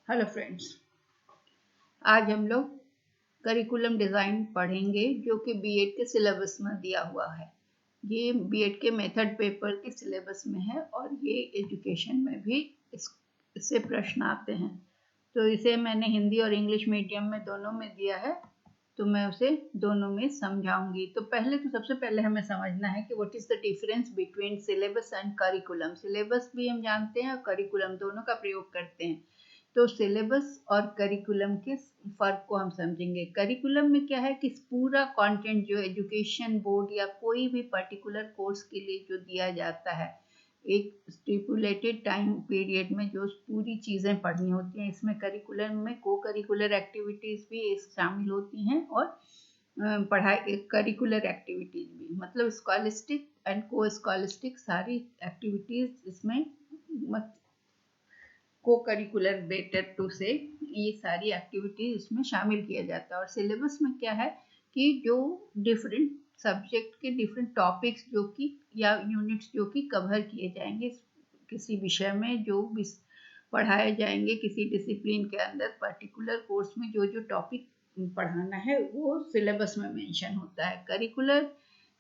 Hello friends, आज हम लोग करिकुलम डिज़ाइन पढ़ेंगे जो कि बीएड के सिलेबस में दिया हुआ है। ये बीएड के मेथड पेपर के सिलेबस में है और ये एजुकेशन में भी इससे प्रश्न आते हैं। तो इसे मैंने हिंदी और इंग्लिश मीडियम में दोनों में दिया है, तो मैं उसे दोनों में समझाऊंगी। तो सबसे पहले हमें समझना है कि what is the difference between syllabus and curriculum. Syllabus भी हम जानते हैं और करिकुलम दोनों का प्रयोग करते हैं। तो सिलेबस और करिकुलम के फर्क को हम समझेंगे। करिकुलम में क्या है कि पूरा कंटेंट जो एजुकेशन बोर्ड या कोई भी पर्टिकुलर कोर्स के लिए जो दिया जाता है, एक स्टिपुलेटेड टाइम पीरियड में जो पूरी चीज़ें पढ़नी होती हैं, इसमें करिकुलम में को करिकुलर एक्टिविटीज़ भी शामिल होती हैं और पढ़ाई करिकुलर एक्टिविटीज़ भी, मतलब स्कॉलिस्टिक एंड को स्कॉलिस्टिक सारी एक्टिविटीज़ इसमें को करिकुलर रिलेटेड टू से ये सारी एक्टिविटीज इसमें शामिल किया जाता है। और सिलेबस में क्या है कि जो डिफरेंट सब्जेक्ट के डिफरेंट टॉपिक्स जो कि या यूनिट्स जो कि कवर किए जाएंगे किसी विषय में, जो पढ़ाए जाएंगे किसी डिसिप्लिन के अंदर पर्टिकुलर कोर्स में, जो जो टॉपिक पढ़ाना है वो सिलेबस में मेंशन होता है। करिकुलर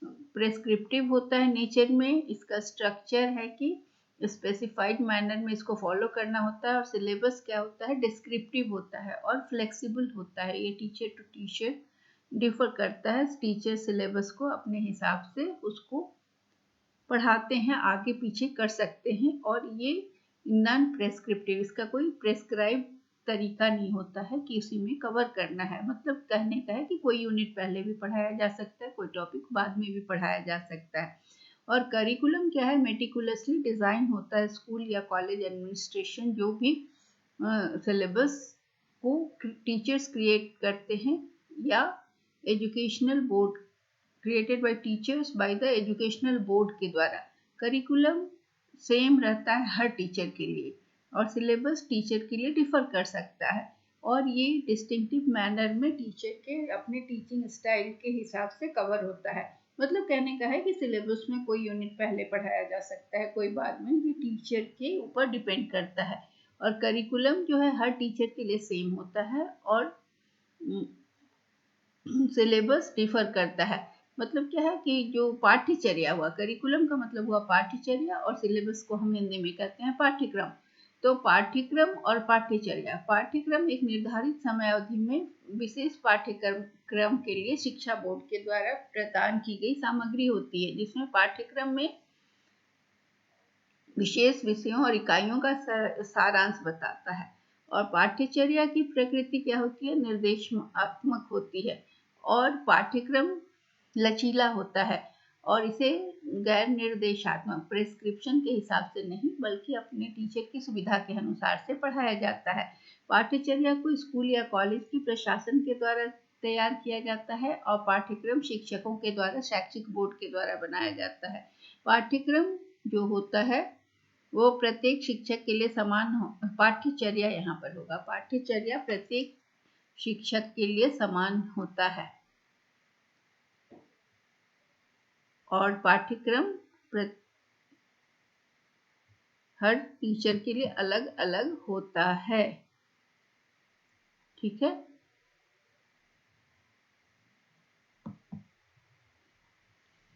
प्रेस्क्रिप्टिव होता है नेचर में, इसका स्ट्रक्चर है कि स्पेसिफाइड मैनर में इसको फॉलो करना होता है। और सिलेबस क्या होता है, डिस्क्रिप्टिव होता है और फ्लेक्सिबल होता है। ये टीचर टू टीचर डिफर करता है। टीचर सिलेबस को अपने हिसाब से उसको पढ़ाते हैं, आगे पीछे कर सकते हैं। और ये नॉन प्रेस्क्रिप्टिव, इसका कोई प्रेस्क्राइब तरीका नहीं होता है कि उसी में कवर करना है। मतलब कहने का है कि कोई यूनिट पहले भी पढ़ाया जा सकता है, कोई टॉपिक बाद में भी पढ़ाया जा सकता है। और करिकुलम क्या है, मेटिकुलसली डिज़ाइन होता है। स्कूल या कॉलेज एडमिनिस्ट्रेशन जो भी सिलेबस को टीचर्स क्रिएट करते हैं या educational board created by teachers by the educational board के द्वारा। करिकुलम सेम रहता है हर टीचर के लिए और सिलेबस टीचर के लिए डिफर कर सकता है। और ये डिस्टिंक्टिव मैनर में टीचर के अपने टीचिंग स्टाइल के हिसाब से कवर होता है। मतलब कहने का है कि सिलेबस में कोई यूनिट पहले पढ़ाया जा सकता है, कोई बाद में, ये टीचर के ऊपर डिपेंड करता है। और करिकुलम जो है हर टीचर के लिए सेम होता है और सिलेबस डिफर करता है। मतलब क्या है कि जो पाठ्यचर्या हुआ, करिकुलम का मतलब हुआ पाठ्यचर्या और सिलेबस को हम हिंदी में कहते हैं पाठ्यक्रम। तो पाठ्यक्रम और पाठ्यचर्या, पाठ्यक्रम एक निर्धारित समय अवधि में विशेष पाठ्यक्रम के लिए शिक्षा बोर्ड के द्वारा प्रदान की गई सामग्री होती है, जिसमें पाठ्यक्रम में विशेष विषयों और इकाइयों का सारांश बताता है। और पाठ्यचर्या की प्रकृति क्या होती है, निर्देशात्मक होती है। और पाठ्यक्रम लचीला होता है और इसे गैर निर्देशात्मक प्रेस्क्रिप्शन के हिसाब से नहीं बल्कि अपने टीचर की सुविधा के अनुसार से पढ़ाया जाता है। पाठ्यचर्या को स्कूल या कॉलेज की प्रशासन के द्वारा तैयार किया जाता है और पाठ्यक्रम शिक्षकों के द्वारा शैक्षिक बोर्ड के द्वारा बनाया जाता है। पाठ्यक्रम जो होता है वो प्रत्येक शिक्षक के लिए समान हो। पाठ्यचर्या यहाँ पर होगा, पाठ्यचर्या प्रत्येक शिक्षक के लिए समान होता है और पाठ्यक्रम हर टीचर के लिए अलग अलग होता है। ठीक है,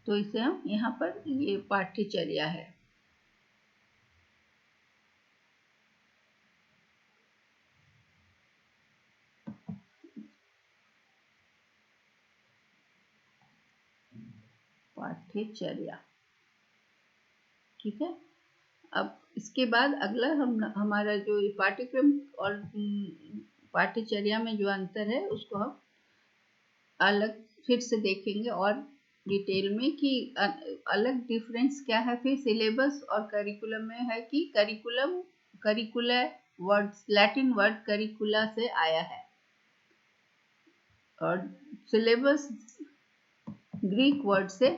तो इसे हम यहाँ पर, ये पाठ्यचर्या है। पाठ्यचर्या, ठीक है। अब इसके बाद अगला हमारा जो पाठ्यक्रम और पाठ्यचर्या में जो अंतर है उसको हम अलग फिर से देखेंगे और डिटेल में कि अलग डिफरेंस क्या है। फिर सिलेबस और करिकुलम में है कि करिकुलम, करिकुला वर्ड लैटिन वर्ड करिकुला से आया है और सिलेबस ग्रीक वर्ड से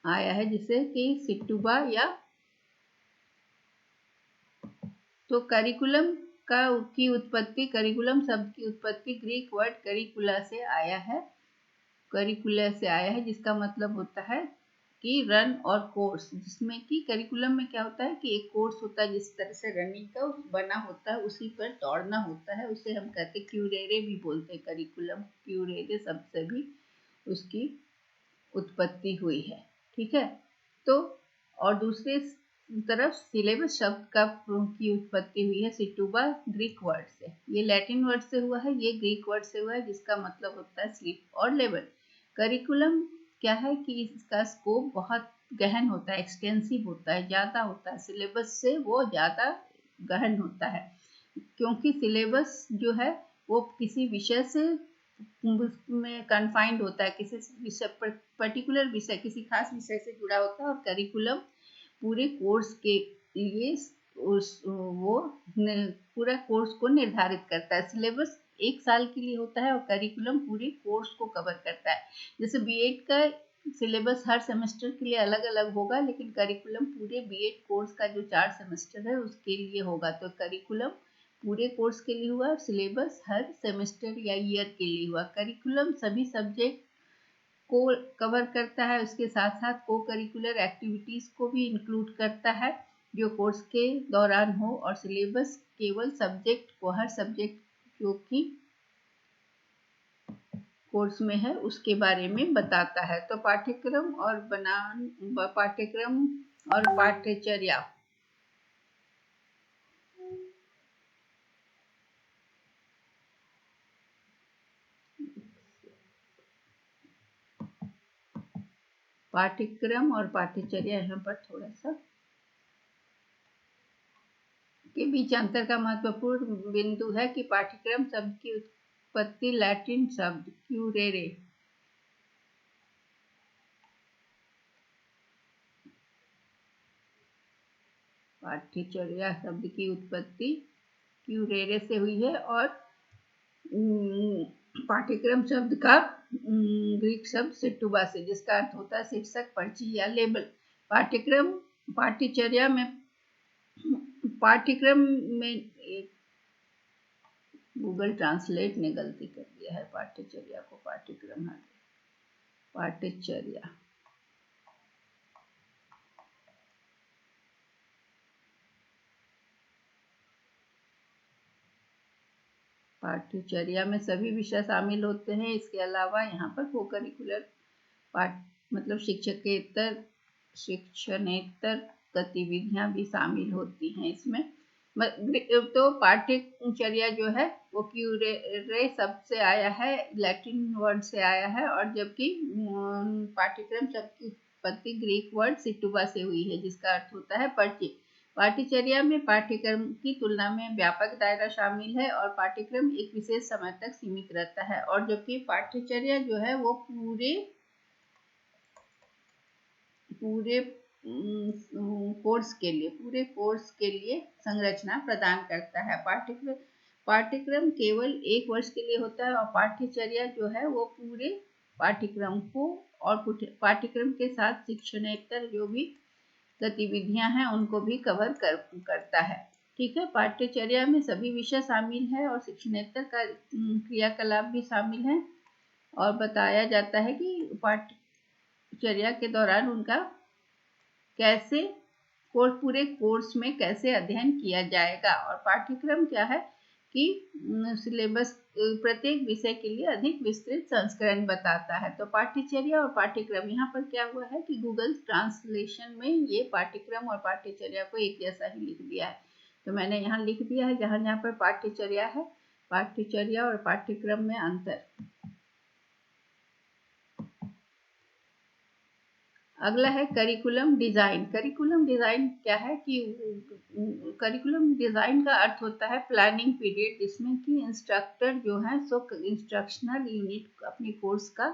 आया है जिसे कि सिटुबा या, तो करिकुलम की उत्पत्ति, करिकुलम शब्द की उत्पत्ति ग्रीक वर्ड करिकुला से आया है। करिकुला से आया है जिसका मतलब होता है की रन और कोर्स, जिसमें कि करिकुलम में क्या होता है कि एक कोर्स होता है जिस तरह से रनिंग का बना होता है उसी पर दौड़ना होता है, उसे हम कहते हैं क्यूरेरे भी बोलते हैं। करिकुलम क्यूरेरे शब्द से भी उसकी उत्पत्ति हुई है। ठीक है, तो और दूसरे तरफ सिलेबस शब्द का की उत्पत्ति हुई है सिटुबा ग्रीक वर्ड से। ये लैटिन वर्ड से हुआ है, ये ग्रीक वर्ड से हुआ है, जिसका मतलब होता है स्लीप और लेवल। करिकुलम क्या है कि इसका स्कोप बहुत गहन होता है, एक्सटेंसिव होता है, ज़्यादा होता है, सिलेबस से वो ज़्यादा गहन होता है, क्योंकि सिलेबस जो है वो किसी विषय से में कन्फाइंड होता है, किसी विषय पर्टिकुलर विषय, किसी खास विषय से जुड़ा होता है। और करिकुलम पूरे कोर्स के लिए वो पूरा कोर्स को निर्धारित करता है। सिलेबस एक साल के लिए होता है और करिकुलम पूरे कोर्स को कवर करता है। जैसे बीएड का सिलेबस हर सेमेस्टर के लिए अलग अलग होगा, लेकिन करिकुलम पूरे बीएड कोर्स का जो 4 सेमेस्टर है उसके लिए होगा। तो करिकुलम पूरे कोर्स के लिए हुआ, सिलेबस हर सेमेस्टर या ईयर के लिए हुआ। करिकुलम सभी सब्जेक्ट को कवर करता है, उसके साथ साथ को करिकुलर एक्टिविटीज को भी इंक्लूड करता है जो कोर्स के दौरान हो, और सिलेबस केवल सब्जेक्ट को, हर सब्जेक्ट जो कि कोर्स में है उसके बारे में बताता है। तो पाठ्यक्रम और पाठ्यक्रम और पाठ्यचर्या। पाठ्यक्रम और पाठ्यचर्या यहाँ पर थोड़ा सा के बीच अंतर का महत्वपूर्ण बिंदु है कि पाठ्यक्रम शब्द की उत्पत्ति लैटिन शब्द क्यूरेरे पाठ्यचर्या शब्द की उत्पत्ति क्यूरेरे से हुई है, और पाठ्यक्रम शब्द का ग्रीक शब्द सिटुबा से, जिसका अर्थ होता है शीर्षक, पर्ची या लेबल। पाठ्यक्रम पाठ्यचर्या में एक गूगल ट्रांसलेट ने गलती कर दिया है, पाठ्यचर्या को पाठ्यक्रम पाठ्यचर्या पाठ्यचर्या में सभी विषय शामिल होते हैं। इसके अलावा यहाँ पर को करिकुलर पाठ मतलब शिक्षणेतर गतिविधियां भी शामिल होती हैं इसमें। तो पाठ्यचर्या जो है वो क्यूरेरे शब्द से आया है, लैटिन वर्ड से आया है, और जबकि पाठ्यक्रम शब्द की उत्पत्ति ग्रीक वर्ड सिटुबा से हुई है, जिसका अर्थ होता है पर्ची। पाठ्यचर्या में पाठ्यक्रम की तुलना में व्यापक दायरा शामिल है और पाठ्यक्रम एक विशेष समय तक सीमित रहता है, और जबकि पाठ्यचर्या जो है वो पूरे कोर्स के लिए संरचना प्रदान करता है। पाठ्यक्रम केवल एक वर्ष के लिए होता है, और पाठ्यचर्या जो है वो पूरे पाठ्यक्रम को और पाठ्यक्रम के साथ शिक्षणेतर जो भी गतिविधियां हैं उनको भी कवर करता है। ठीक है, पाठ्यचर्या में सभी विषय शामिल है और शिक्षणेतर का क्रियाकलाप भी शामिल है, और बताया जाता है कि पाठ्यचर्या के दौरान उनका कैसे पूरे कोर्स में कैसे अध्ययन किया जाएगा। और पाठ्यक्रम क्या है कि सिलेबस प्रत्येक विषय के लिए अधिक विस्तृत संस्करण बताता है। तो पाठ्यचर्या और पाठ्यक्रम, यहाँ पर क्या हुआ है कि गूगल ट्रांसलेशन में ये पाठ्यक्रम और पाठ्यचर्या को एक जैसा ही लिख दिया है। तो मैंने यहाँ लिख दिया है जहाँ जहाँ पर पाठ्यचर्या है, पाठ्यचर्या और पाठ्यक्रम में अंतर। अगला है करिकुलम डिजाइन। करिकुलम डिजाइन क्या है कि करिकुलम डिजाइन का अर्थ होता है प्लानिंग पीरियड, जिसमें कि इंस्ट्रक्टर जो है सो इंस्ट्रक्शनल यूनिट अपने कोर्स का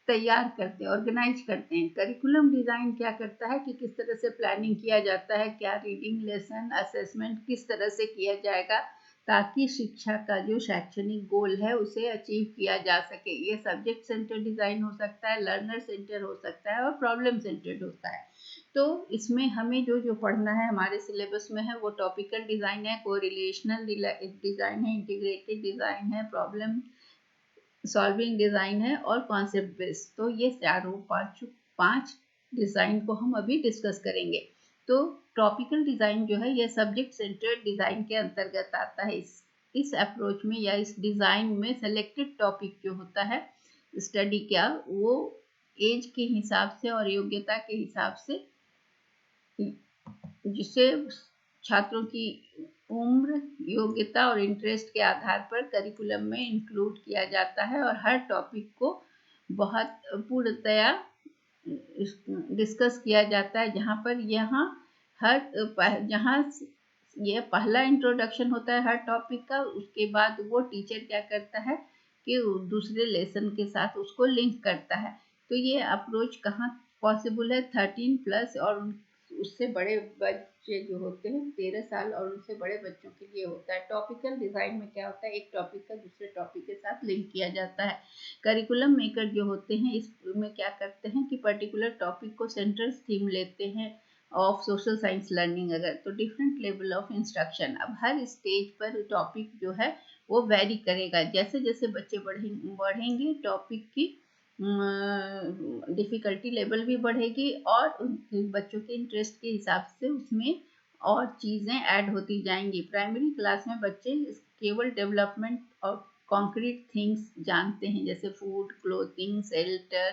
तैयार करते हैं, ऑर्गेनाइज करते हैं। करिकुलम डिजाइन क्या करता है कि किस तरह से प्लानिंग किया जाता है, क्या रीडिंग, लेसन, असेसमेंट किस तरह से किया जाएगा ताकि शिक्षा का जो शैक्षणिक गोल है उसे अचीव किया जा सके। ये सब्जेक्ट सेंटर डिजाइन हो सकता है, लर्नर सेंटर हो सकता है, और प्रॉब्लम सेंटर्ड होता है। तो इसमें हमें जो पढ़ना है हमारे सिलेबस में है वो टॉपिकल डिजाइन है, कोरिलेशनल डिजाइन है, इंटीग्रेटेड डिजाइन है, प्रॉब्लम सॉल्विंग डिजाइन है, और कॉन्सेप्ट बेस्ड। तो ये चारों पांच डिज़ाइन को हम अभी डिस्कस करेंगे। तो टॉपिकल डिज़ाइन जो है यह सब्जेक्ट सेंटर्ड डिज़ाइन के अंतर्गत आता है। इस अप्रोच में या इस डिज़ाइन में सेलेक्टेड टॉपिक जो होता है स्टडी क्या, वो एज के हिसाब से और योग्यता के हिसाब से, जिसे छात्रों की उम्र, योग्यता और इंटरेस्ट के आधार पर करिकुलम में इंक्लूड किया जाता है और हर टॉपिक को बहुत पूर्णतया डिस्कस किया जाता है। जहाँ यह पहला इंट्रोडक्शन होता है हर टॉपिक का, उसके बाद वो टीचर क्या करता है कि दूसरे लेसन के साथ उसको लिंक करता है। तो ये अप्रोच कहाँ पॉसिबल है? 13+ और उससे बड़े बच्चे जो होते हैं 13 साल और उनसे बड़े बच्चों के लिए होता है। टॉपिकल डिज़ाइन में क्या होता है, एक टॉपिक का दूसरे टॉपिक के साथ लिंक किया जाता है। करिकुलम मेकर जो होते हैं इसमें क्या करते हैं कि पर्टिकुलर टॉपिक को सेंट्रल थीम लेते हैं ऑफ सोशल साइंस लर्निंग अगर, तो डिफरेंट लेवल ऑफ इंस्ट्रक्शन। अब हर स्टेज पर टॉपिक जो है वो वेरी करेगा, जैसे जैसे बच्चे बढ़ेंगे टॉपिक की डिफ़िकल्टी लेवल भी बढ़ेगी और उनके बच्चों के इंटरेस्ट के हिसाब से उसमें और चीज़ें ऐड होती जाएंगी। प्राइमरी क्लास में बच्चे केवल डेवलपमेंट और कॉन्क्रीट थिंग्स जानते हैं, जैसे food, clothing, shelter,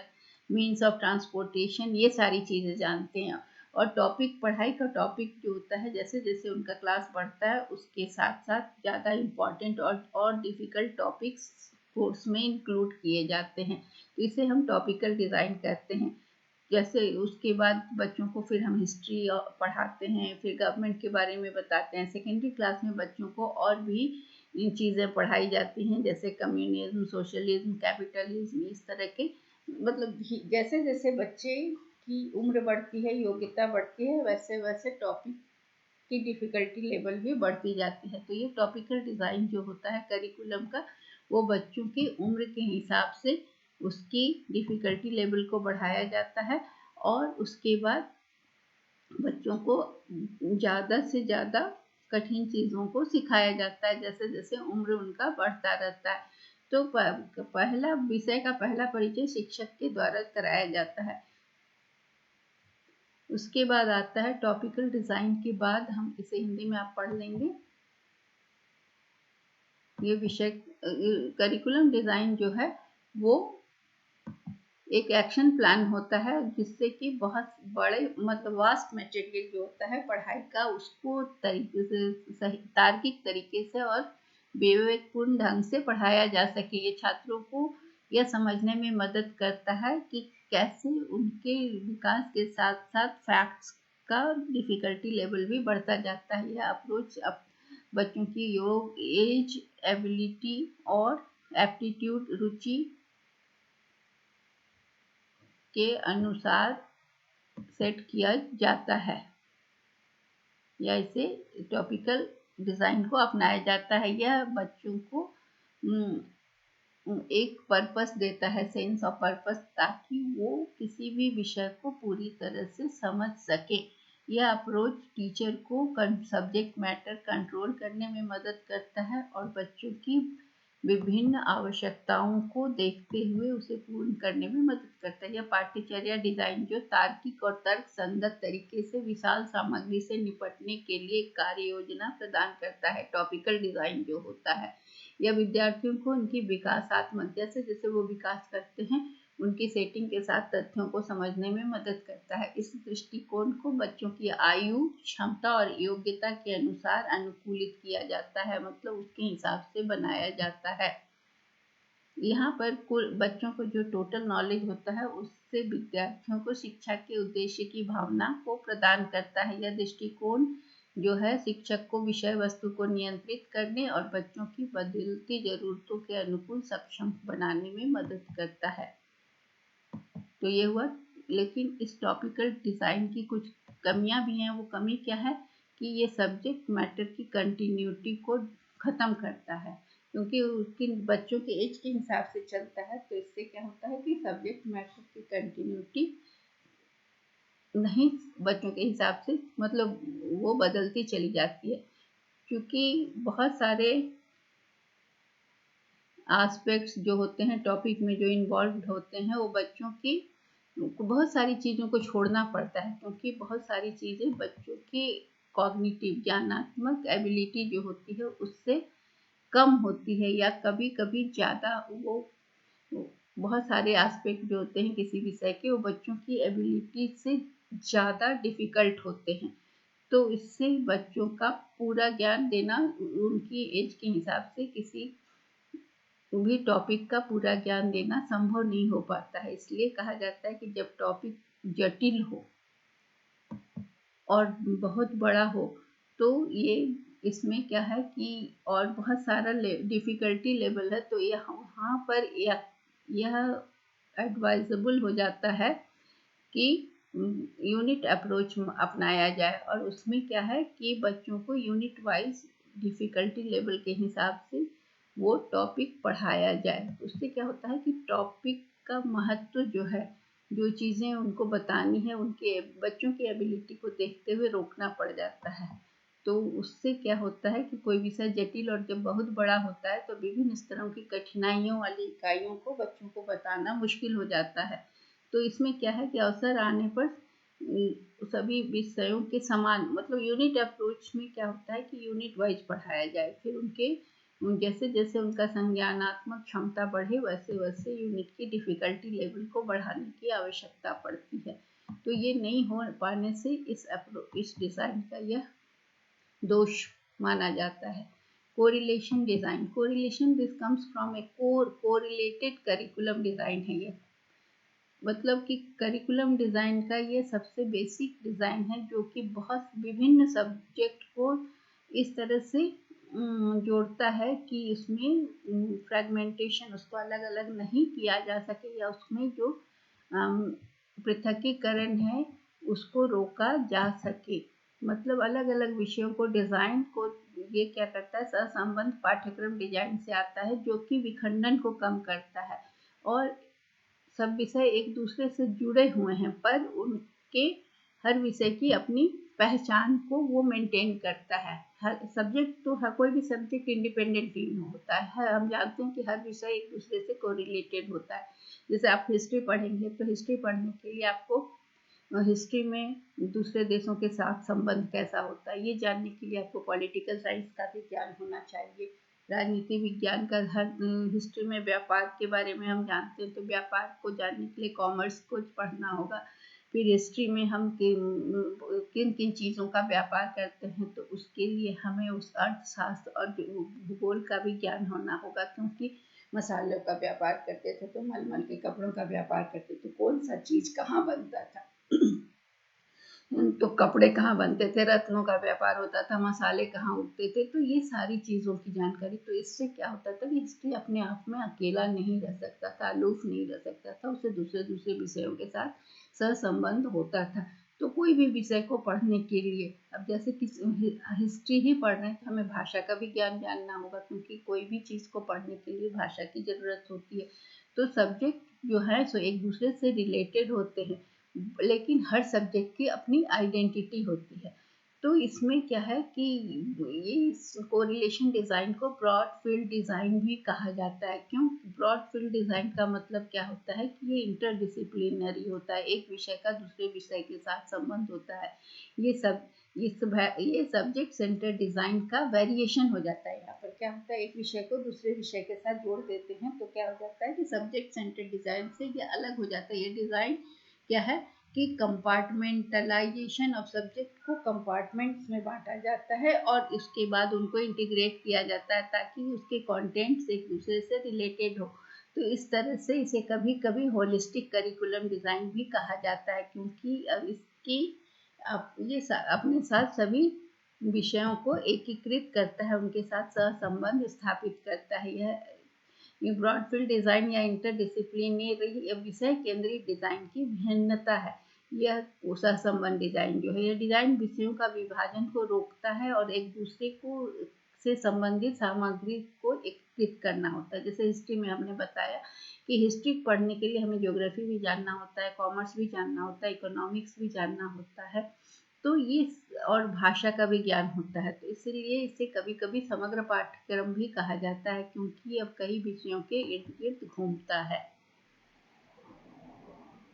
means of transportation, ये सारी चीज़ें जानते हैं। और पढ़ाई का टॉपिक जो होता है जैसे जैसे उनका क्लास बढ़ता है उसके साथ साथ ज़्यादा इम्पॉर्टेंट और डिफ़िकल्ट टॉपिक्स कोर्स में इंक्लूड किए जाते हैं। तो इसे हम टॉपिकल डिज़ाइन कहते हैं। जैसे उसके बाद बच्चों को फिर हम हिस्ट्री पढ़ाते हैं, फिर गवर्नमेंट के बारे में बताते हैं। सेकेंडरी क्लास में बच्चों को और भी चीज़ें पढ़ाई जाती हैं, जैसे कम्युनिज्म, सोशलिज्म, कैपिटलिज्म, इस तरह के, मतलब जैसे जैसे बच्चे की उम्र बढ़ती है, योग्यता बढ़ती है, वैसे वैसे टॉपिक की डिफ़िकल्टी लेवल भी बढ़ती जाती है। तो ये टॉपिकल डिज़ाइन जो होता है करिकुलम का, वो बच्चों की उम्र के हिसाब से उसकी डिफ़िकल्टी लेवल को बढ़ाया जाता है और उसके बाद बच्चों को ज़्यादा से ज़्यादा कठिन चीज़ों को सिखाया जाता है जैसे जैसे उम्र उनका बढ़ता रहता है। तो पहला विषय का पहला परिचय शिक्षक के द्वारा कराया जाता है। उसके बाद आता है टॉपिकल डिज़ाइन के बाद, हम इसे हिंदी में आप पढ़ लेंगे। ये विषय करिकुलम डिज़ाइन जो है वो एक एक्शन प्लान होता है जिससे कि बहुत बड़े मतलब वास्ट मटेरियल जो होता है पढ़ाई का, उसको तरीके से सही तार्किक तरीके से और विवेकपूर्ण ढंग से पढ़ाया जा सके। ये छात्रों को यह समझने में मदद करता है कि कैसे उनके विकास के साथ साथ फैक्ट्स का डिफ़िकल्टी लेवल भी बढ़ता जाता है। यह अप्रोच बच्चों की योग, एज, एबिलिटी और एप्टीट्यूड, रुचि के अनुसार सेट किया जाता है या इसे टॉपिकल डिज़ाइन को अपनाया जाता है। यह बच्चों को एक पर्पस देता है, सेंस ऑफ पर्पस, ताकि वो किसी भी विषय को पूरी तरह से समझ सके। यह अप्रोच टीचर को सब्जेक्ट मैटर कंट्रोल करने में मदद करता है और बच्चों की विभिन्न आवश्यकताओं को देखते हुए उसे पूर्ण करने में मदद करता है। यह पाठ्यचर्या डिज़ाइन जो तार्किक और तर्क संगत तरीके से विशाल सामग्री से निपटने के लिए कार्य योजना प्रदान करता है। टॉपिकल डिज़ाइन जो होता है यह विद्यार्थियों को उनकी विकासात्मक, जैसे जैसे वो विकास करते हैं उनकी सेटिंग के साथ तथ्यों को समझने में मदद करता है। इस दृष्टिकोण को बच्चों की आयु, क्षमता और योग्यता के अनुसार अनुकूलित किया जाता है, मतलब उसके हिसाब से बनाया जाता है। यहाँ पर कुल बच्चों को जो टोटल नॉलेज होता है उससे विद्यार्थियों को शिक्षा के उद्देश्य की भावना को प्रदान करता है। यह दृष्टिकोण जो है शिक्षक को विषय वस्तु को नियंत्रित करने और बच्चों की बदलती जरूरतों के अनुकूल सक्षम बनाने में मदद करता है। तो ये हुआ, लेकिन इस टॉपिकल डिज़ाइन की कुछ कमियां भी हैं। वो कमी क्या है कि ये सब्जेक्ट मैटर की कंटिन्यूटी को ख़त्म करता है, क्योंकि उसके बच्चों के एज के हिसाब से चलता है। तो इससे क्या होता है कि सब्जेक्ट मैटर की कंटिन्यूटी नहीं बच्चों के हिसाब से, मतलब वो बदलती चली जाती है, क्योंकि बहुत सारे एस्पेक्ट्स जो होते हैं टॉपिक में जो इन्वॉल्व होते हैं वो बच्चों की बहुत सारी चीज़ों को छोड़ना पड़ता है, क्योंकि बहुत सारी चीज़ें बच्चों की कॉग्निटिव ज्ञानात्मक एबिलिटी जो होती है उससे कम होती है, या कभी कभी ज़्यादा वो बहुत सारे एस्पेक्ट जो होते हैं किसी विषय के, वो बच्चों की एबिलिटी से ज़्यादा डिफ़िकल्ट होते हैं। तो इससे बच्चों का पूरा ज्ञान देना उनकी एज के हिसाब से किसी भी टॉपिक का पूरा ज्ञान देना संभव नहीं हो पाता है। इसलिए कहा जाता है कि जब टॉपिक जटिल हो और बहुत बड़ा हो, तो ये इसमें क्या है कि और बहुत सारा डिफ़िकल्टी लेवल है, तो यहाँ पर यह एडवाइजेबल हो जाता है कि यूनिट अप्रोच अपनाया जाए, और उसमें क्या है कि बच्चों को यूनिट वाइज डिफ़िकल्टी लेवल के हिसाब से वो टॉपिक पढ़ाया जाए। उससे क्या होता है कि टॉपिक का महत्व जो है, जो चीज़ें उनको बतानी है, उनके बच्चों की एबिलिटी को देखते हुए रोकना पड़ जाता है। तो उससे क्या होता है कि कोई विषय जटिल और जब बहुत बड़ा होता है, तो विभिन्न स्तरों की कठिनाइयों वाली इकाइयों को बच्चों को बताना मुश्किल हो जाता है। तो इसमें क्या है कि अवसर आने पर सभी विषयों के समान, मतलब यूनिट अप्रोच में क्या होता है कि यूनिट वाइज पढ़ाया जाए, फिर उनके जैसे जैसे उनका संज्ञानात्मक क्षमता बढ़े वैसे वैसे यूनिट की डिफ़िकल्टी लेवल को बढ़ाने की आवश्यकता पड़ती है। तो ये नहीं हो पाने से इस डिज़ाइन का यह दोष माना जाता है। Correlation design, correlation this comes from A correlated curriculum design है ये, मतलब कि करिकुलम डिज़ाइन का ये सबसे बेसिक डिज़ाइन है, जो कि बहुत विभिन्न सब्जेक्ट को इस तरह से जोड़ता है कि इसमें फ्रेगमेंटेशन उसको अलग अलग नहीं किया जा सके, या उसमें जो पृथकीकरण है उसको रोका जा सके। मतलब अलग अलग विषयों को डिज़ाइन को ये क्या करता है, सहसंबंध पाठ्यक्रम डिजाइन से आता है, जो कि विखंडन को कम करता है, और सब विषय एक दूसरे से जुड़े हुए हैं, पर उनके हर विषय की अपनी पहचान को वो मेंटेन करता है। हर सब्जेक्ट तो हर कोई भी सब्जेक्ट इंडिपेंडेंट नहीं होता है, हम जानते हैं कि हर विषय एक दूसरे से कोरिलेटेड होता है। जैसे आप हिस्ट्री पढ़ेंगे, तो हिस्ट्री पढ़ने के लिए आपको हिस्ट्री में दूसरे देशों के साथ संबंध कैसा होता है, ये जानने के लिए आपको पॉलिटिकल साइंस का भी ज्ञान होना चाहिए। राजनीति विज्ञान का हर हिस्ट्री में व्यापार के बारे में हम जानते हैं, तो व्यापार को जानने के लिए कॉमर्स को पढ़ना होगा। फिर हिस्ट्री में हम किन किन चीज़ों का व्यापार करते हैं, तो उसके लिए हमें उस अर्थशास्त्र और भूगोल का भी ज्ञान होना होगा, क्योंकि मसालों का व्यापार करते थे तो मलमल के कपड़ों का व्यापार करते थे, कौन सा चीज़ कहाँ बनता था तो कपड़े कहाँ बनते थे, रत्नों का व्यापार होता था, मसाले कहाँ उगते थे, तो ये सारी चीज़ों की जानकारी। तो इससे क्या होता था कि हिस्ट्री अपने आप में अकेला नहीं रह सकता था, अलूफ नहीं रह सकता था, उसे दूसरे दूसरे विषयों के साथ सहसंबंध होता था। तो कोई भी विषय को पढ़ने के लिए, अब जैसे किस हिस्ट्री ही पढ़ रहे हैं, तो हमें भाषा का भी ज्ञान जानना होगा, क्योंकि कोई भी चीज़ को पढ़ने के लिए भाषा की ज़रूरत होती है। तो सब्जेक्ट जो है सो एक दूसरे से रिलेटेड होते हैं, लेकिन हर सब्जेक्ट की अपनी आइडेंटिटी होती है। तो इसमें क्या है कि ये कोरिलेशन डिज़ाइन को ब्रॉड फील्ड डिज़ाइन भी कहा जाता है। क्यों? ब्रॉड फील्ड डिज़ाइन का मतलब क्या होता है कि ये इंटरडिसिप्लिनरी होता है, एक विषय का दूसरे विषय के साथ संबंध होता है। ये सब्जेक्ट सेंटर डिज़ाइन का वेरिएशन हो जाता है। यहाँ पर क्या होता है, एक विषय को दूसरे विषय के साथ जोड़ देते हैं, तो क्या हो जाता है कि सब्जेक्ट सेंटर डिज़ाइन से ये अलग हो जाता है। ये डिज़ाइन क्या है कि कंपार्टमेंटलाइजेशन ऑफ सब्जेक्ट को कंपार्टमेंट्स में बांटा जाता है, और इसके बाद उनको इंटीग्रेट किया जाता है, ताकि उसके कंटेंट्स एक दूसरे से रिलेटेड हो। तो इस तरह से इसे कभी कभी होलिस्टिक करिकुलम डिज़ाइन भी कहा जाता है, क्योंकि अब इसकी ये अपने साथ सभी विषयों को एकीकृत करता है, उनके साथ सहसंबंध स्थापित करता है। ये ब्रॉड फील्ड डिज़ाइन या इंटरडिसिप्लिनरी विषय केंद्रित डिज़ाइन की भिन्नता है। यह सहसंबंध डिज़ाइन जो है, यह डिज़ाइन विषयों का विभाजन को रोकता है और एक दूसरे को से संबंधित सामग्री को एकीकृत करना होता है। जैसे हिस्ट्री में हमने बताया कि हिस्ट्री पढ़ने के लिए हमें ज्योग्राफी भी जानना होता है, कॉमर्स भी जानना होता है, इकोनॉमिक्स भी जानना होता है, तो ये और भाषा का भी ज्ञान होता है। तो इसलिए इसे कभी कभी समग्र पाठ्यक्रम भी कहा जाता है, क्योंकि अब कई विषयों के इर्द गिर्द घूमता है।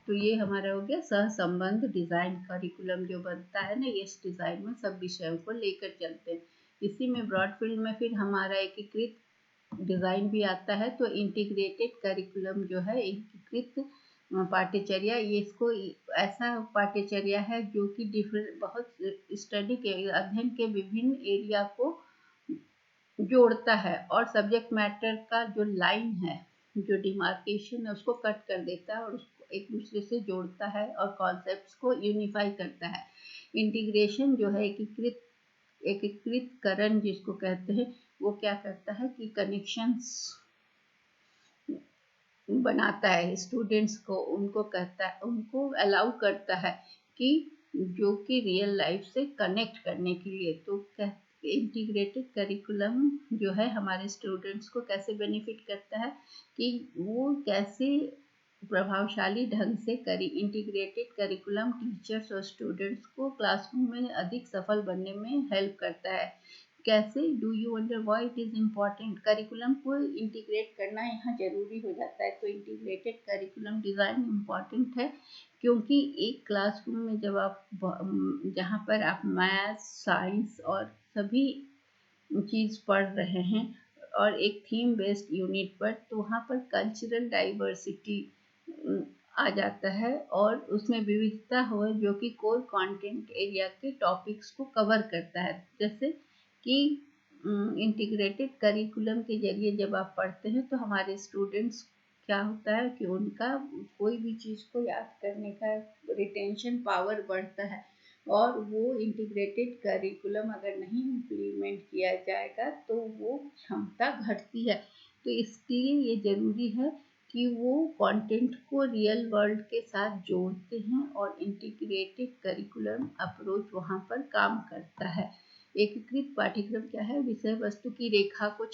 तो ये हमारा हो गया सहसंबंध डिज़ाइन करिकुलम जो बनता है ना, इस डिज़ाइन में सब विषयों को लेकर चलते हैं। इसी में ब्रॉड फील्ड में फिर हमारा एकीकृत डिज़ाइन भी आता है। तो इंटीग्रेटेड करिकुलम जो है, एकीकृत पाठ्यचर्या, ये इसको ऐसा पाठ्यचर्या है जो कि डिफरेंट बहुत स्टडी के अध्ययन के विभिन्न एरिया को जोड़ता है और सब्जेक्ट मैटर का जो लाइन है, जो डिमार्केशन है, उसको कट कर देता है और उसको एक दूसरे से जोड़ता है और कॉन्सेप्ट्स को यूनिफाई करता है। इंटीग्रेशन जो है, एकीकृतकरण जिसको कहते हैं, वो क्या करता है कि कनेक्शंस बनाता है स्टूडेंट्स को, उनको कहता है, उनको अलाउ करता है कि जो कि रियल लाइफ से कनेक्ट करने के लिए। तो इंटीग्रेटेड करिकुलम जो है हमारे स्टूडेंट्स को कैसे बेनिफिट करता है कि वो कैसे प्रभावशाली ढंग से इंटीग्रेटेड करिकुलम टीचर्स और स्टूडेंट्स को क्लासरूम में अधिक सफल बनने में हेल्प करता है। कैसे? Do you wonder why it is important? Curriculum को इंटीग्रेट करना यहाँ जरूरी हो जाता है। तो इंटीग्रेटेड करिकुलम डिज़ाइन इम्पॉर्टेंट है क्योंकि एक क्लासरूम में जब आप जहाँ पर आप मैथ्स, साइंस और सभी चीज़ पढ़ रहे हैं और एक थीम बेस्ड यूनिट पर, तो वहाँ पर कल्चरल डाइवर्सिटी आ जाता है और उसमें विविधता हो जो कि कोर कंटेंट एरिया के टॉपिक्स को कवर करता है। जैसे कि इंटीग्रेटेड करिकुलम के जरिए जब आप पढ़ते हैं तो हमारे स्टूडेंट्स क्या होता है कि उनका कोई भी चीज़ को याद करने का रिटेंशन पावर बढ़ता है और वो इंटीग्रेटेड करिकुलम अगर नहीं इम्प्लीमेंट किया जाएगा तो वो क्षमता घटती है। तो इसके लिए ये ज़रूरी है कि वो कंटेंट को रियल वर्ल्ड के साथ जोड़ते हैं और इंटीग्रेटेड करिकुलम अप्रोच वहाँ पर काम करता है। एकीकृत पाठ्यक्रम क्या है? विषय वस्तु की रेखा को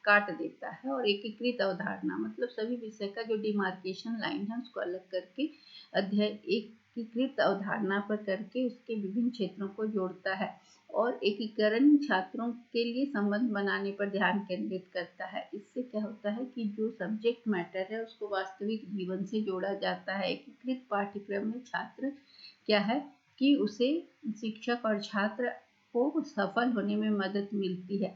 काट देता है और एकीकृत अवधारणा मतलब सभी विषय का जो डिमार्केशन लाइन है उसको अलग करके अध्ययन एकीकृत अवधारणा पर करके उसके विभिन्न क्षेत्रों को जोड़ता है और एकीकरण छात्रों के लिए संबंध बनाने पर ध्यान केंद्रित करता है। इससे क्या होता है कि जो सब्जेक्ट मैटर है उसको वास्तविक जीवन से जोड़ा जाता है। एकीकृत पाठ्यक्रम में छात्र क्या है कि उसे शिक्षक और छात्र को सफल होने में मदद मिलती है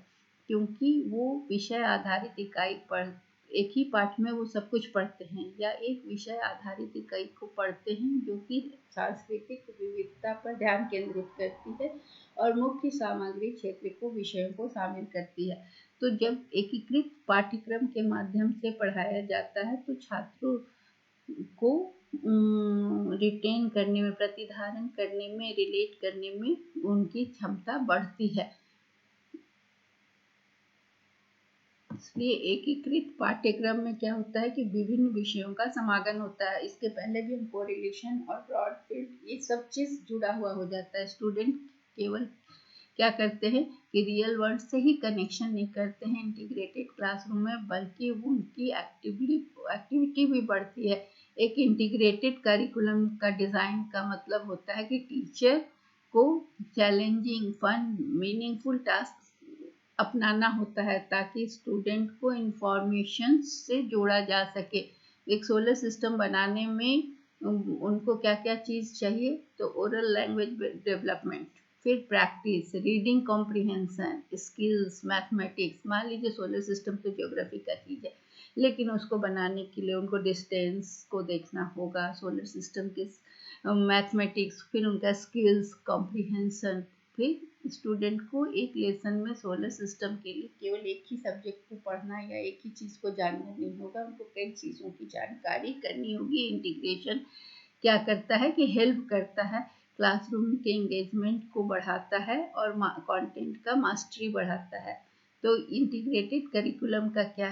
क्योंकि वो विषय आधारित इकाई पढ़ एक ही पाठ में वो सब कुछ पढ़ते हैं या एक विषय आधारित इकाई को पढ़ते हैं जो कि सांस्कृतिक विविधता पर ध्यान केंद्रित करती है और मुख्य सामग्री क्षेत्र को विषयों को शामिल करती है। तो जब एकीकृत पाठ्यक्रम के माध्यम से पढ़ाया जाता है तो छात्रों को रिटेन करने में, प्रतिधारण करने में, रिलेट करने में उनकी क्षमता बढ़ती है। इसलिए एकीकृत पाठ्यक्रम में क्या होता है कि विभिन्न विषयों का समागम होता है। इसके पहले भी हम कोरिलेशन और ब्रॉड फील्ड ये सब चीज़ जुड़ा हुआ हो जाता है। स्टूडेंट केवल क्या करते हैं कि रियल वर्ल्ड से ही कनेक्शन नहीं करते हैं इंटीग्रेटेड क्लासरूम में, बल्कि उनकी एक्टिविटी भी बढ़ती है। एक इंटीग्रेटेड करिकुलम का डिज़ाइन का मतलब होता है कि टीचर को चैलेंजिंग, फन, मीनिंगफुल टास्क अपनाना होता है ताकि स्टूडेंट को इंफॉर्मेशन से जोड़ा जा सके। एक सोलर सिस्टम बनाने में उनको क्या क्या चीज़ चाहिए? तो ओरल लैंग्वेज डेवलपमेंट, फिर practice, reading comprehension skills, mathematics. मान लीजिए सोलर सिस्टम तो ज्योग्राफी का चीज़ है, लेकिन उसको बनाने के लिए उनको डिस्टेंस को देखना होगा, सोलर सिस्टम के मैथमेटिक्स, फिर उनका स्किल्स कॉम्प्रिहेंशन। फिर स्टूडेंट को एक लेसन में सोलर सिस्टम के लिए केवल एक ही सब्जेक्ट को पढ़ना या एक ही चीज़ को जानना नहीं होगा, उनको कई चीज़ों की जानकारी करनी होगी। इंटीग्रेशन क्या करता है कि हेल्प करता है, क्लासरूम के एंगेजमेंट को बढ़ाता है और कंटेंट का मास्टरी बढ़ाता है। तो इंटीग्रेटेड करिकुलम का क्या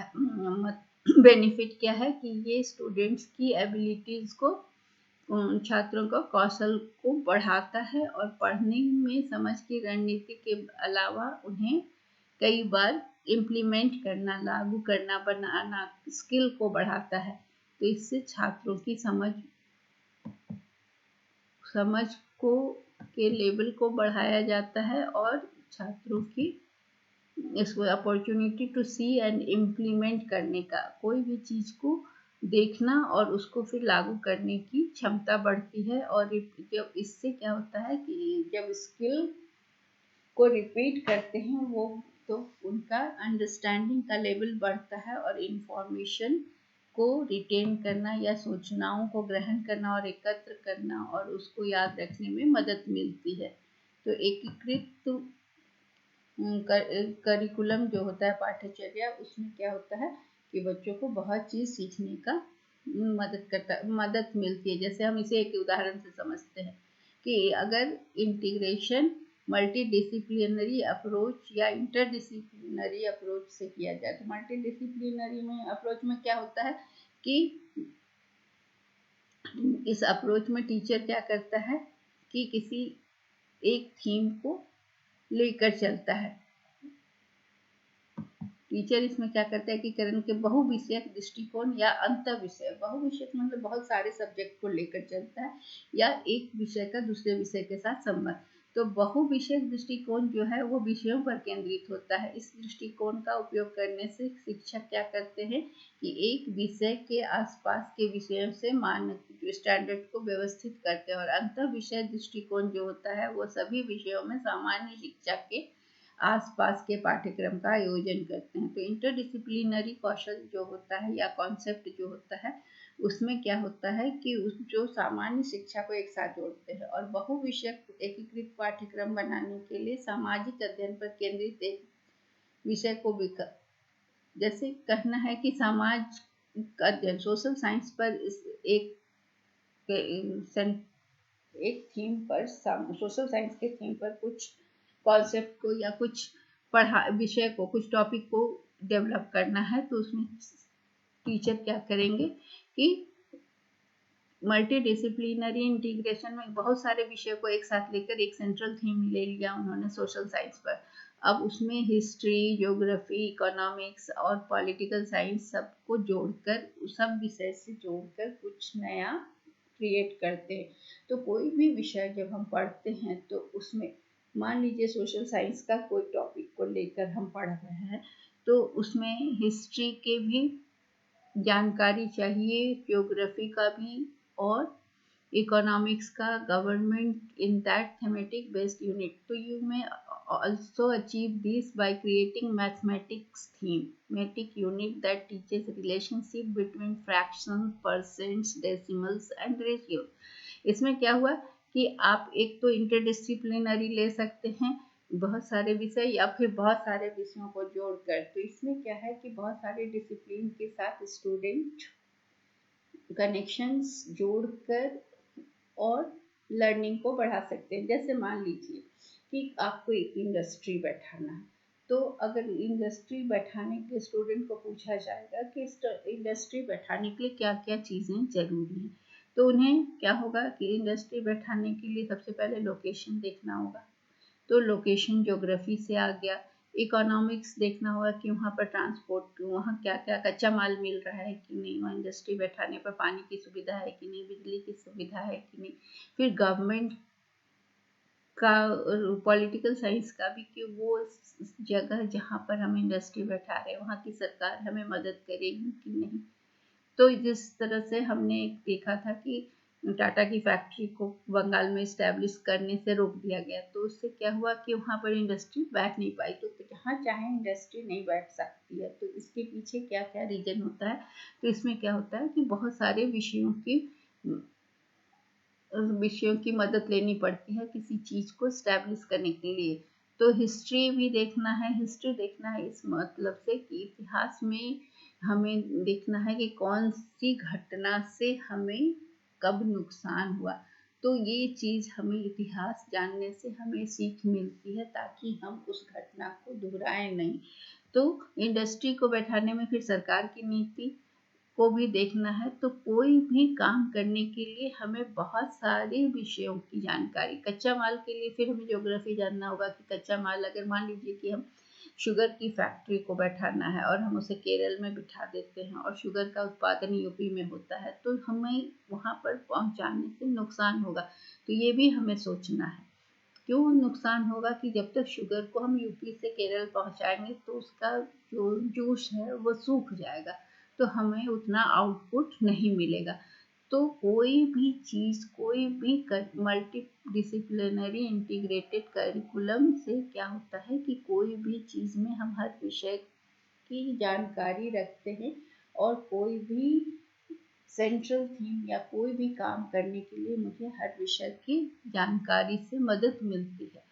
बेनिफिट क्या है कि ये स्टूडेंट्स की एबिलिटीज़ को, छात्रों का कौशल को बढ़ाता है और पढ़ने में समझ की रणनीति के अलावा उन्हें कई बार इम्प्लीमेंट करना, लागू करना, बनाना स्किल को बढ़ाता है। तो इससे छात्रों की समझ को के लेवल को बढ़ाया जाता है और छात्रों की इसको opportunity to see and implement करने का, कोई भी चीज़ को देखना और उसको फिर लागू करने की क्षमता बढ़ती है। और जब इससे क्या होता है कि जब स्किल को रिपीट करते हैं वो, तो उनका अंडरस्टैंडिंग का लेवल बढ़ता है और इंफॉर्मेशन को रिटेन करना या सूचनाओं को ग्रहण करना और एकत्र करना और उसको याद रखने में मदद मिलती है। तो एकीकृत करिकुलम जो होता है पाठ्यचर्या, उसमें क्या होता है कि बच्चों को बहुत चीज़ सीखने का मदद मिलती है। जैसे हम इसे एक उदाहरण से समझते हैं कि अगर इंटीग्रेशन मल्टीडिसिप्लिनरी अप्रोच या इंटरडिसिप्लिनरी अप्रोच से किया जाए, तो मल्टीडिसिप्लिनरी में अप्रोच में क्या होता है कि इस अप्रोच में टीचर क्या करता है कि किसी एक थीम को लेकर चलता है। टीचर इसमें क्या करता है कि करण के बहुविषयक दृष्टिकोण या अंतर विषय, बहुविषयक मतलब बहुत सारे सब्जेक्ट को लेकर चलता है या एक विषय का दूसरे विषय के साथ संबंध। तो बहुविषयक दृष्टिकोण जो है वो विषयों पर केंद्रित होता है। इस दृष्टिकोण का उपयोग करने से शिक्षक क्या करते हैं कि एक विषय के आसपास के विषयों से मानक स्टैंडर्ड को व्यवस्थित करते हैं। और अंतर विषय दृष्टिकोण जो होता है वो सभी विषयों में सामान्य शिक्षा के आसपास के पाठ्यक्रम का आयोजन करते हैं। तो इंटरडिसिप्लिनरी कौशल जो होता है या कॉन्सेप्ट जो होता है, उसमें क्या होता है कि जो सामान्य शिक्षा को एक साथ जोड़ते हैं। और बहुविषयक एकीकृत पाठ्यक्रम बनाने के लिए सामाजिक अध्ययन पर केंद्रित एक विषय को जैसे कहना है कि समाज अध्ययन सोशल साइंस पर एक थीम पर सोशल साइंस के थीम पर कुछ कॉन्सेप्ट को या कुछ विषय को, कुछ टॉपिक को डेवलप करना है, तो उसमें टीचर क्या करेंगे कि मल्टीडिसिप्लिनरी इंटीग्रेशन में बहुत सारे विषयों को एक साथ लेकर एक सेंट्रल थीम ले लिया उन्होंने सोशल साइंस पर। अब उसमें हिस्ट्री, ज्योग्राफी, इकोनॉमिक्स और पॉलिटिकल साइंस सबको जोड़कर, सब विषय से जोड़कर कुछ नया क्रिएट करते हैं। तो कोई भी विषय जब हम पढ़ते हैं तो उसमें मान लीजिए सोशल साइंस का कोई टॉपिक को लेकर हम पढ़ रहे हैं, तो उसमें हिस्ट्री के भी जानकारी चाहिए, ज्योग्राफी का भी, और इकोनॉमिक्स का, government in that thematic based unit. तो you may also achieve this by creating mathematics thematic unit that teaches relationship between fractions, percents, decimals and ratio। इसमें क्या हुआ कि आप एक तो इंटरडिसिप्लिनरी ले सकते हैं बहुत सारे विषय, या फिर बहुत सारे विषयों को जोड़कर। तो इसमें क्या है कि बहुत सारे डिसिप्लिन के साथ स्टूडेंट कनेक्शंस जोड़कर और लर्निंग को बढ़ा सकते हैं। जैसे मान लीजिए कि आपको एक इंडस्ट्री बैठाना है, तो अगर इंडस्ट्री बैठाने के लिए स्टूडेंट को पूछा जाएगा कि इंडस्ट्री बैठाने के लिए क्या क्या चीज़ें ज़रूरी हैं, तो उन्हें क्या होगा कि इंडस्ट्री बैठाने के लिए सबसे पहले लोकेशन देखना होगा। तो लोकेशन ज्योग्राफी से आ गया। इकोनॉमिक्स देखना होगा कि वहाँ पर ट्रांसपोर्ट, वहाँ क्या क्या कच्चा माल मिल रहा है कि नहीं, वहाँ इंडस्ट्री बैठाने पर पानी की सुविधा है कि नहीं, बिजली की सुविधा है कि नहीं। फिर गवर्नमेंट का, पॉलिटिकल साइंस का भी, कि वो जगह जहाँ पर हम इंडस्ट्री बैठा रहे हैं वहाँ की सरकार हमें मदद करेगी कि नहीं। तो जिस तरह से हमने देखा था कि टाटा की फैक्ट्री को बंगाल में इस्टेब्लिश करने से रोक दिया गया, तो उससे क्या हुआ कि वहाँ पर इंडस्ट्री बैठ नहीं पाई। तो जहाँ चाहे इंडस्ट्री नहीं बैठ सकती है। तो इसके पीछे क्या क्या रीजन होता है, तो इसमें क्या होता है कि बहुत सारे विषयों की मदद लेनी पड़ती है किसी चीज़ को इस्टेब्लिश करने के लिए। तो हिस्ट्री भी देखना है। हिस्ट्री देखना है इस मतलब से कि इतिहास में हमें देखना है कि कौन सी घटना से हमें कब नुकसान हुआ। तो ये चीज़ हमें इतिहास जानने से हमें सीख मिलती है ताकि हम उस घटना को दोहराएं नहीं। तो इंडस्ट्री को बैठाने में फिर सरकार की नीति को भी देखना है। तो कोई भी काम करने के लिए हमें बहुत सारे विषयों की जानकारी, कच्चा माल के लिए फिर हमें ज्योग्राफी जानना होगा कि कच्चा माल, अगर मान लीजिए कि हम शुगर की फैक्ट्री को बैठाना है और हम उसे केरल में बिठा देते हैं और शुगर का उत्पादन यूपी में होता है, तो हमें वहाँ पर पहुँचाने से नुकसान होगा। तो ये भी हमें सोचना है। क्यों नुकसान होगा कि जब तक शुगर को हम यूपी से केरल पहुँचाएंगे तो उसका जो जूस है वो सूख जाएगा। तो हमें उतना आउटपुट नहीं मिलेगा। तो कोई भी चीज़, कोई भी मल्टी डिसिप्लिनरी इंटीग्रेटेड करिकुलम से क्या होता है कि कोई भी चीज़ में हम हर विषय की जानकारी रखते हैं, और कोई भी सेंट्रल थीम या कोई भी काम करने के लिए मुझे हर विषय की जानकारी से मदद मिलती है।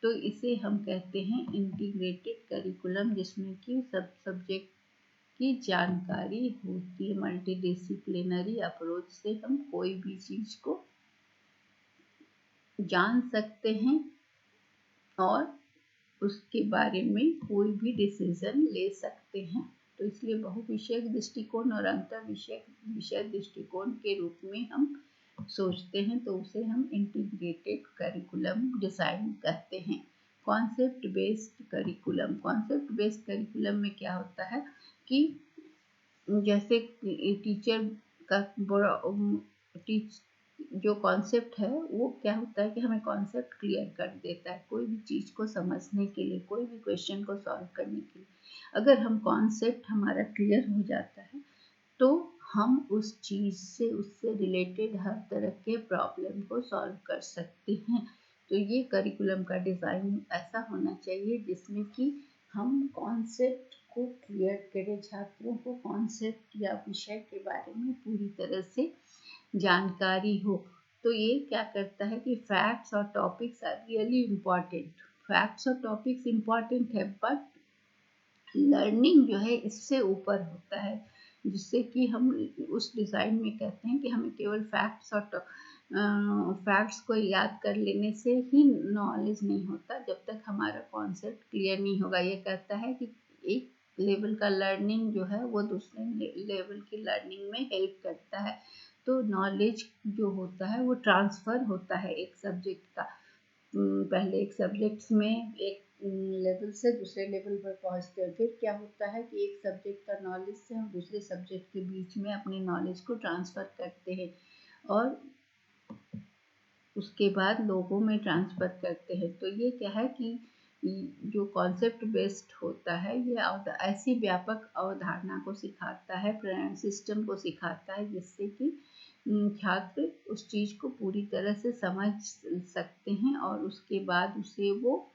तो इसे हम कहते हैं इंटीग्रेटेड करिकुलम, जिसमें कि सब सब्जेक्ट की जानकारी होती है। मल्टी डिसिप्लिनरी अप्रोच से हम कोई भी चीज़ को जान सकते हैं और उसके बारे में कोई भी डिसीजन ले सकते हैं। तो इसलिए बहुविषयक दृष्टिकोण और अंतर विषय दृष्टिकोण के रूप में हम सोचते हैं, तो उसे हम इंटीग्रेटेड करिकुलम डिज़ाइन कहते हैं। कॉन्सेप्ट बेस्ड करिकुलम में क्या होता है कि जैसे टीचर का जो कॉन्सेप्ट है वो क्या होता है कि हमें कॉन्सेप्ट क्लियर कर देता है कोई भी चीज़ को समझने के लिए, कोई भी क्वेश्चन को सॉल्व करने के लिए। अगर हम कॉन्सेप्ट हमारा क्लियर हो जाता है तो हम उस चीज़ से, उससे रिलेटेड हर तरह के प्रॉब्लम को सॉल्व कर सकते हैं। तो ये करिकुलम का डिज़ाइन ऐसा होना चाहिए जिसमें कि हम कॉन्सेप्ट को क्लियर करें, छात्रों को कॉन्सेप्ट या विषय के बारे में पूरी तरह से जानकारी हो। तो ये क्या करता है कि फैक्ट्स और topics are really important. Facts और टॉपिक्स इम्पॉर्टेंट है, बट लर्निंग जो है इससे ऊपर होता है, जिससे कि हम उस डिज़ाइन में कहते हैं कि हमें केवल फैक्ट्स को याद कर लेने से ही नॉलेज नहीं होता जब तक हमारा कॉन्सेप्ट क्लियर नहीं होगा। ये कहता है कि एक लेवल का लर्निंग जो है वो दूसरे लेवल की लर्निंग में हेल्प करता है। तो नॉलेज जो होता है वो ट्रांसफ़र होता है एक सब्जेक्ट का। पहले एक सब्जेक्ट्स में एक लेवल से दूसरे लेवल पर पहुंचते हैं, फिर क्या होता है कि एक सब्जेक्ट का नॉलेज से हम दूसरे सब्जेक्ट के बीच में अपने नॉलेज को ट्रांसफ़र करते हैं और उसके बाद लोगों में ट्रांसफ़र करते हैं। तो ये क्या है कि जो कॉन्सेप्ट बेस्ड होता है ये ऐसी व्यापक अवधारणा को सिखाता है, सिस्टम को सिखाता है, जिससे कि छात्र उस चीज़ को पूरी तरह से समझ सकते हैं और उसके बाद उसे वो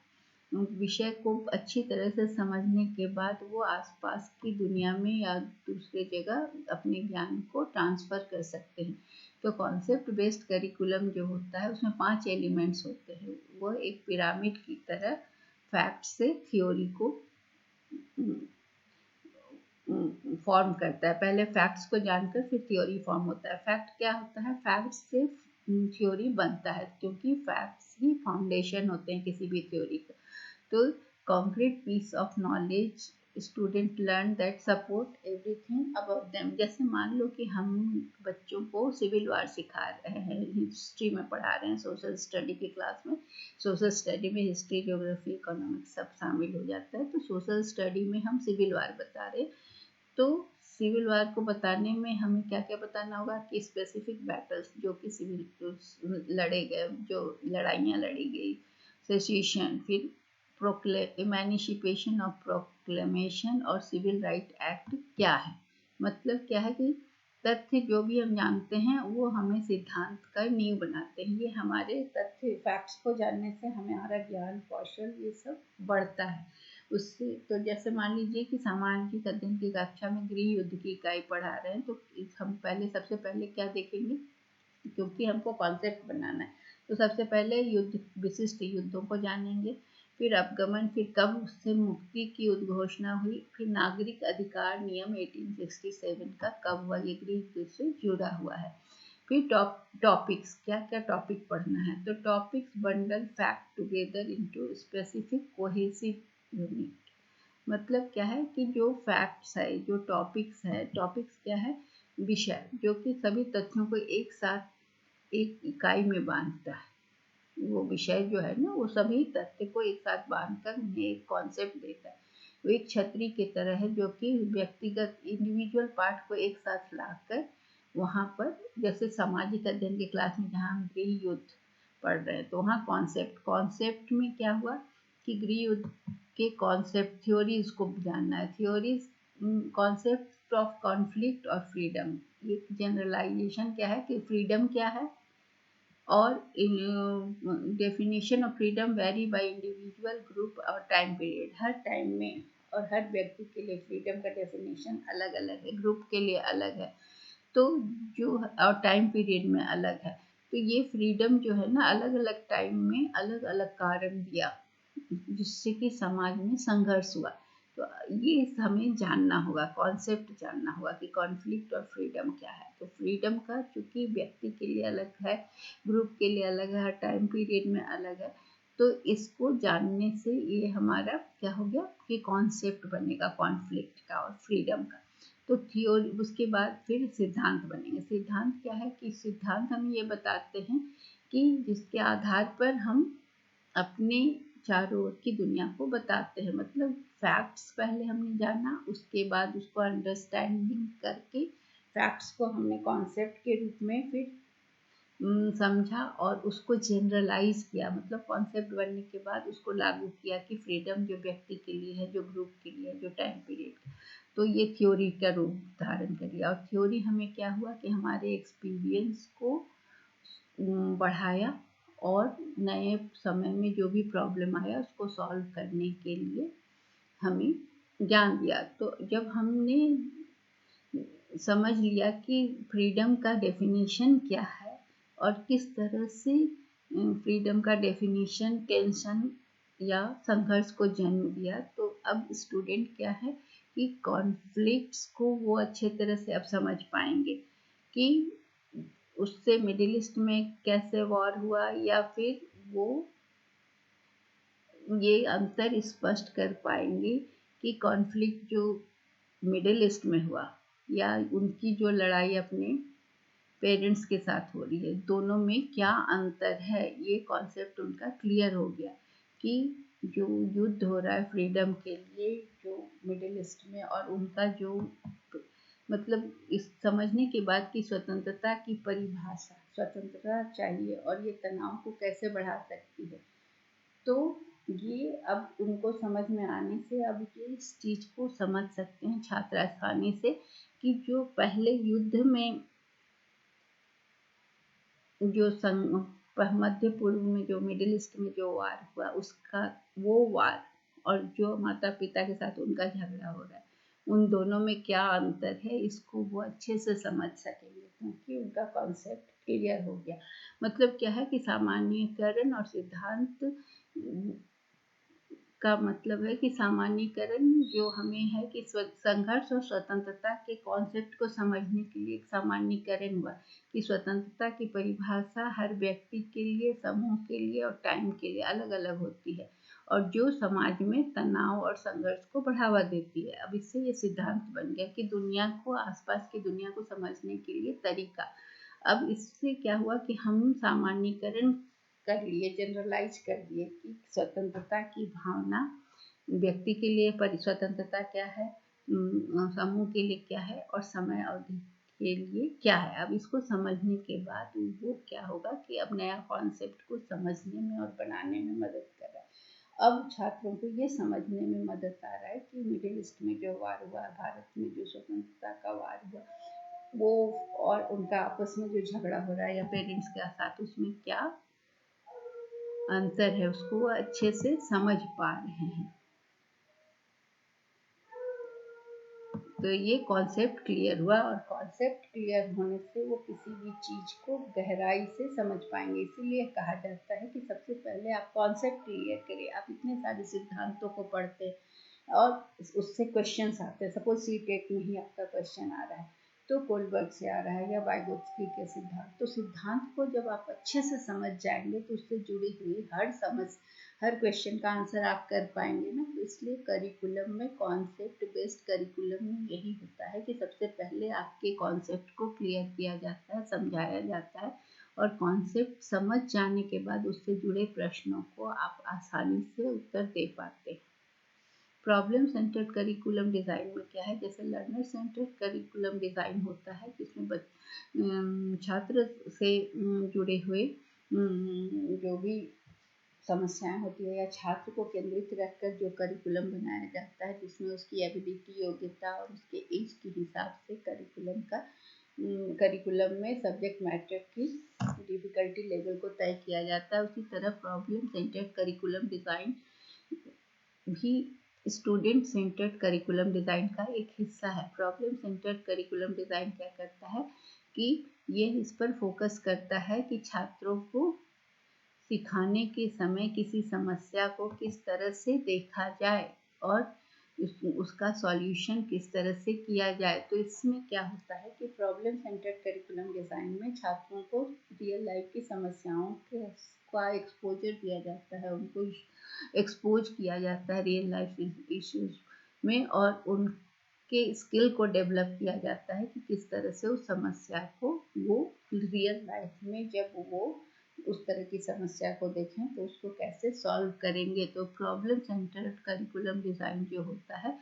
विषय को अच्छी तरह से समझने के बाद वो आसपास की दुनिया में या दूसरे जगह अपने ज्ञान को ट्रांसफ़र कर सकते हैं। तो कॉन्सेप्ट बेस्ड करिकुलम जो होता है उसमें 5 एलिमेंट्स होते हैं। वो एक पिरामिड की तरह फैक्ट से थ्योरी को फॉर्म करता है। पहले फैक्ट्स को जानकर फिर थ्योरी फॉर्म होता है। फैक्ट क्या होता है? फैक्ट्स से थ्योरी बनता है, क्योंकि फैक्ट्स ही फाउंडेशन होते हैं किसी भी थ्योरी का। तो concrete piece of knowledge student learn that support everything about them. जैसे मान लो कि हम बच्चों को सिविल वार सिखा रहे हैं, हिस्ट्री में पढ़ा रहे हैं, सोशल स्टडी की क्लास में। सोशल स्टडी में हिस्ट्री, ज्योग्राफी, इकोनॉमिक्स सब शामिल हो जाता है। तो सोशल स्टडी में हम सिविल वार बता रहे, तो सिविल वार को बताने में हमें क्या क्या बताना होगा कि स्पेसिफिक बैटल्स जो कि सिविल लड़े गए, जो लड़ाइयाँ लड़ी गई, सेसेशन, फिर इमेनिशिपेशन ऑफ प्रोक्लेमेशन और सिविल राइट एक्ट क्या है। मतलब क्या है कि तथ्य जो भी हम जानते हैं वो हमें सिद्धांत का नींव बनाते हैं। ये हमारे तथ्य, फैक्ट्स को जानने से हमारा ज्ञान, कौशल ये सब बढ़ता है उससे। तो जैसे मान लीजिए कि सामाजिक अध्ययन की कक्षा में गृह युद्ध की इकाई पढ़ा रहे हैं, तो हम सबसे पहले क्या देखेंगे, क्योंकि हमको कॉन्सेप्ट बनाना है, तो सबसे पहले विशिष्ट युद्धों को जानेंगे, फिर अपगमन, फिर कब उससे मुक्ति की उद्घोषणा हुई, फिर नागरिक अधिकार नियम 1867 का कब हुआ, ये गृह युद्ध से जुड़ा हुआ है। फिर टॉपिक्स, क्या क्या टॉपिक पढ़ना है, तो topics bundle fact together into specific cohesive unit. मतलब क्या है कि जो फैक्ट्स है, जो टॉपिक्स है, टॉपिक्स क्या है, विषय जो कि सभी तथ्यों को एक साथ एक इकाई में बांधता है। वो विषय जो है ना, वो सभी तथ्य को एक साथ बांधकर उन्हें एक कॉन्सेप्ट देता है। वो एक छतरी की तरह है जो कि व्यक्तिगत इंडिविजुअल पार्ट को एक साथ लाकर वहाँ पर, जैसे सामाजिक अध्ययन की क्लास में जहाँ हम गृह युद्ध पढ़ रहे हैं, तो वहाँ कॉन्सेप्ट में क्या हुआ कि गृह युद्ध के कॉन्सेप्ट, थ्योरीज को जानना है। Theories, concept concept of conflict और फ्रीडम। ये जनरलाइजेशन क्या है कि फ्रीडम क्या है, और definition of freedom very by individual, group और टाइम पीरियड। हर टाइम में और हर व्यक्ति के लिए फ्रीडम का डेफिनेशन अलग अलग है, ग्रुप के लिए अलग है, तो जो और टाइम पीरियड में अलग है। तो ये फ्रीडम जो है ना, अलग अलग टाइम में अलग अलग कारण दिया, जिससे कि समाज में संघर्ष हुआ। तो ये हमें जानना होगा, कॉन्सेप्ट जानना होगा कि कॉन्फ्लिक्ट और फ्रीडम क्या है। तो फ्रीडम का चूंकि व्यक्ति के लिए अलग है, ग्रुप के लिए अलग है, हर टाइम पीरियड में अलग है, तो इसको जानने से ये हमारा क्या हो गया कि कॉन्सेप्ट बनेगा कॉन्फ्लिक्ट का और फ्रीडम का। तो थियोरी, उसके बाद फिर सिद्धांत बनेंगे। सिद्धांत क्या है कि सिद्धांत हम ये बताते हैं कि जिसके आधार पर हम अपने चारों ओर की दुनिया को बताते हैं। मतलब फैक्ट्स पहले हमने जाना, उसके बाद उसको अंडरस्टैंडिंग करके फैक्ट्स को हमने कॉन्सेप्ट के रूप में फिर समझा और उसको जनरलाइज किया। मतलब कॉन्सेप्ट बनने के बाद उसको लागू किया कि फ्रीडम जो व्यक्ति के लिए है, जो ग्रुप के लिए है, जो टाइम पीरियड। तो ये थ्योरी का रूप धारण कर लिया। और थ्योरी हमें क्या हुआ कि हमारे एक्सपीरियंस को बढ़ाया और नए समय में जो भी प्रॉब्लम आया उसको सॉल्व करने के लिए हमें ज्ञान दिया। तो जब हमने समझ लिया कि फ्रीडम का डेफिनेशन क्या है और किस तरह से फ्रीडम का डेफिनेशन टेंशन या संघर्ष को जन्म दिया, तो अब स्टूडेंट क्या है कि कॉन्फ्लिक्ट्स को वो अच्छे तरह से अब समझ पाएंगे कि उससे मिडिल ईस्ट में कैसे वॉर हुआ, या फिर वो ये अंतर स्पष्ट कर पाएंगे कि कॉन्फ्लिक्ट जो मिडिल ईस्ट में हुआ या उनकी जो लड़ाई अपने पेरेंट्स के साथ हो रही है, दोनों में क्या अंतर है। ये कॉन्सेप्ट उनका क्लियर हो गया कि जो युद्ध हो रहा है फ्रीडम के लिए जो मिडिल ईस्ट में, और उनका जो मतलब इस समझने के बाद कि स्वतंत्रता की परिभाषा, स्वतंत्रता चाहिए और ये तनाव को कैसे बढ़ा सकती है। तो ये अब उनको समझ में आने से अब ये इस चीज़ को समझ सकते हैं छात्र आसानी से कि जो पहले युद्ध में जो मध्य पूर्व में जो मिडिल ईस्ट में जो वार हुआ, उसका वो वार और जो माता पिता के साथ उनका झगड़ा हो रहा है, उन दोनों में क्या अंतर है, इसको वो अच्छे से समझ सकेंगे क्योंकि उनका कॉन्सेप्ट क्लियर हो गया। मतलब क्या है कि सामान्यीकरण और सिद्धांत का मतलब है कि सामान्यीकरण जो हमें है कि संघर्ष और स्वतंत्रता के कॉन्सेप्ट को समझने के लिए एक सामान्यीकरण हुआ कि स्वतंत्रता की परिभाषा हर व्यक्ति के लिए, समूह के लिए और टाइम के लिए अलग अलग होती है, और जो समाज में तनाव और संघर्ष को बढ़ावा देती है। अब इससे ये सिद्धांत बन गया कि दुनिया को, आसपास की दुनिया को समझने के लिए तरीका। अब इससे क्या हुआ कि हम सामान्यीकरण कर लिए, जनरलाइज कर दिए कि स्वतंत्रता की भावना व्यक्ति के लिए स्वतंत्रता क्या है, समूह के लिए क्या है और समय अवधि के लिए क्या है। अब इसको समझने के बाद वो क्या होगा कि अब नया कॉन्सेप्ट को समझने में और बनाने में मदद कर रहा है। अब छात्रों को ये समझने में मदद आ रहा है कि मिडिल ईस्ट में जो वार हुआ, भारत में जो स्वतंत्रता का वार हुआ, वो और उनका आपस में जो झगड़ा हो रहा है या पेरेंट्स के साथ, उसमें क्या अंतर है, उसको वो अच्छे से समझ पा रहे हैं। तो ये कॉन्सेप्ट क्लियर हुआ, और कॉन्सेप्ट क्लियर होने से वो किसी भी चीज़ को गहराई से समझ पाएंगे। इसीलिए कहा जाता है कि सबसे पहले आप कॉन्सेप्ट क्लियर करिए। आप इतने सारे सिद्धांतों को पढ़ते हैं और उससे क्वेश्चंस आते हैं। सपोज सीटेट में ही आपका क्वेश्चन आ रहा है तो कोलबर्ग से आ रहा है या वाइगोत्स्की के सिद्धांत, तो सिद्धांत को जब आप अच्छे से समझ जाएंगे तो उससे जुड़ी हुई हर क्वेश्चन का आंसर आप कर पाएंगे ना। तो इसलिए करिकुलम में, कॉन्सेप्ट बेस्ड करिकुलम में यही होता है कि सबसे पहले आपके कॉन्सेप्ट को क्लियर किया जाता है, समझाया जाता है, और कॉन्सेप्ट समझ जाने के बाद उससे जुड़े प्रश्नों को आप आसानी से उत्तर दे पाते हैं। प्रॉब्लम सेंटर्ड करिकुलम डिज़ाइन में क्या है, जैसे लर्नर सेंटर्ड करिकुलम डिज़ाइन होता है जिसमें छात्र से जुड़े हुए जो भी समस्याएं होती है, या छात्र को केंद्रित रखकर जो करिकुलम बनाया जाता है जिसमें उसकी एबिलिटी, योग्यता और उसके एज के हिसाब से करिकुलम में सब्जेक्ट मैटर की डिफिकल्टी लेवल को तय किया जाता है। उसी तरह प्रॉब्लम सेंटर्ड करिकुलम डिज़ाइन भी स्टूडेंट सेंटर्ड करिकुलम डिज़ाइन का एक हिस्सा है। प्रॉब्लम सेंटर्ड करिकुलम डिज़ाइन क्या करता है कि ये इस पर फोकस करता है कि छात्रों को सिखाने के समय किसी समस्या को किस तरह से देखा जाए और उसका सॉल्यूशन किस तरह से किया जाए। तो इसमें क्या होता है कि प्रॉब्लम सेंटर्ड करिकुलम डिज़ाइन में छात्रों को रियल लाइफ की समस्याओं का एक्सपोजर दिया जाता है, उनको एक्सपोज किया जाता है रियल लाइफ इश्यूज में, और उनके स्किल को डेवलप किया जाता है कि किस तरह से उस समस्या को वो रियल लाइफ में जब वो उस तरह की समस्या को देखें तो उसको कैसे सॉल्व करेंगे। तो प्रॉब्लम सेंटर्ड करिकुलम डिज़ाइन जो होता है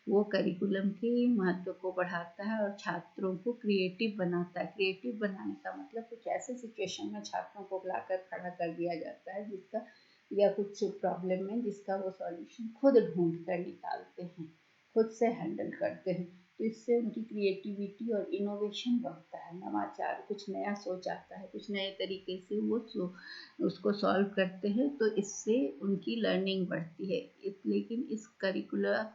वो करिकुलम के महत्व को बढ़ाता है और छात्रों को क्रिएटिव बनाता है। क्रिएटिव बनाने का मतलब कुछ ऐसे सिचुएशन में छात्रों को लाकर खड़ा कर दिया जाता है जिसका, या कुछ प्रॉब्लम में जिसका वो सॉल्यूशन खुद ढूंढ कर निकालते हैं, खुद से हैंडल करते हैं। तो इससे उनकी क्रिएटिविटी और इनोवेशन बढ़ता है, नवाचार, कुछ नया सोच आता है, कुछ नए तरीके से वो उसको सॉल्व करते हैं। तो इससे उनकी लर्निंग बढ़ती है। लेकिन इस करिकुलर